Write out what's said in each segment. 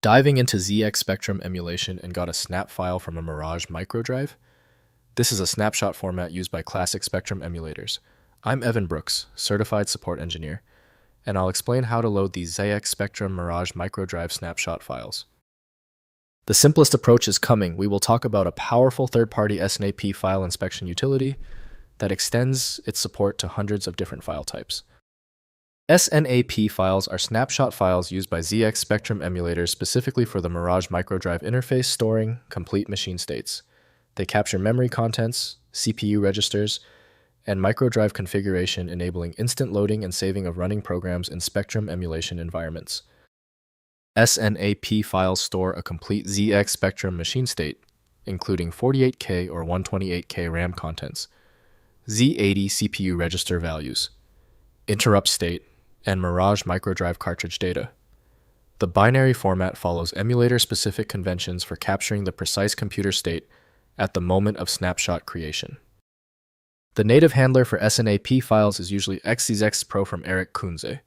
Diving into ZX Spectrum emulation and got a snap file from a Mirage Microdrive? This is a snapshot format used by classic Spectrum emulators. I'm Evan Brooks, Certified Support Engineer, and I'll explain how to load the ZX Spectrum Mirage Microdrive snapshot files. The simplest approach is coming. We will talk about a powerful third-party SNAP file inspection utility that extends its support to hundreds of different file types. SNAP files are snapshot files used by ZX Spectrum emulators specifically for the Mirage Microdrive interface storing complete machine states. They capture memory contents, CPU registers, and microdrive configuration, enabling instant loading and saving of running programs in Spectrum emulation environments. SNAP files store a complete ZX Spectrum machine state, including 48K or 128K RAM contents, Z80 CPU register values, interrupt state, and Mirage Microdrive cartridge data. The binary format follows emulator-specific conventions for capturing the precise computer state at the moment of snapshot creation. The native handler for SNAP files is usually XZX-Pro from Eric Kunze.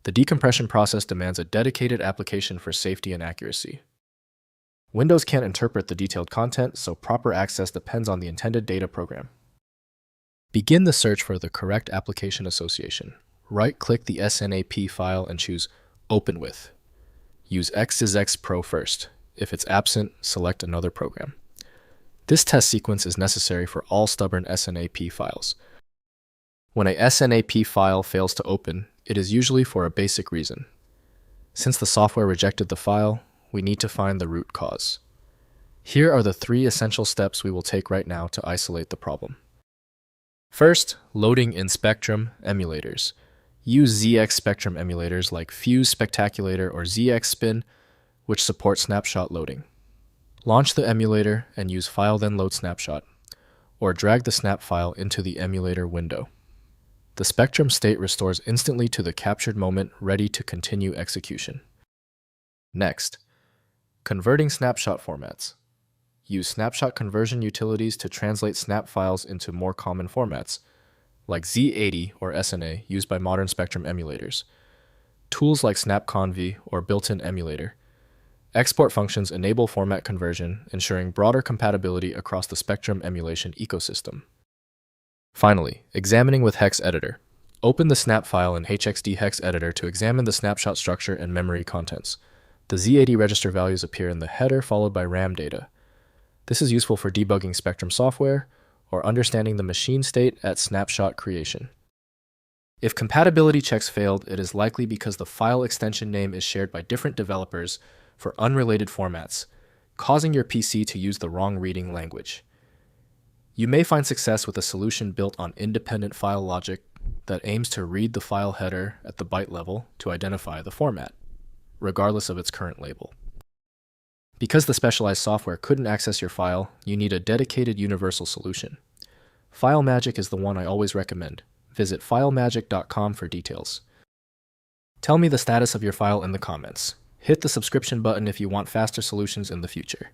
The decompression process demands a dedicated application for safety and accuracy. Windows can't interpret the detailed content, so proper access depends on the intended data program. Begin the search for the correct application association. Right-click the SNAP file and choose Open With. Use XZX-Pro first. If it's absent, select another program. This test sequence is necessary for all stubborn SNAP files. When a SNAP file fails to open, it is usually for a basic reason. Since the software rejected the file, we need to find the root cause. Here are the 3 essential steps we will take right now to isolate the problem. First, loading in Spectrum emulators. Use ZX Spectrum emulators like Fuse Spectaculator or ZX Spin, which support snapshot loading. Launch the emulator and use File then Load Snapshot, or drag the snap file into the emulator window. The Spectrum state restores instantly to the captured moment, ready to continue execution. Next, converting snapshot formats. Use snapshot conversion utilities to translate snap files into more common formats, like Z80 or SNA used by modern Spectrum emulators. Tools like SnapConv or built-in emulator. Export functions enable format conversion, ensuring broader compatibility across the Spectrum emulation ecosystem. Finally, examining with Hex Editor. Open the snap file in HXD Hex Editor to examine the snapshot structure and memory contents. The Z80 register values appear in the header followed by RAM data. This is useful for debugging Spectrum software or understanding the machine state at snapshot creation. If compatibility checks failed, it is likely because the file extension name is shared by different developers for unrelated formats, causing your PC to use the wrong reading language. You may find success with a solution built on independent file logic that aims to read the file header at the byte level to identify the format, regardless of its current label. Because the specialized software couldn't access your file, you need a dedicated universal solution. FileMagick is the one I always recommend. Visit filemagick.com for details. Tell me the status of your file in the comments. Hit the subscription button if you want faster solutions in the future.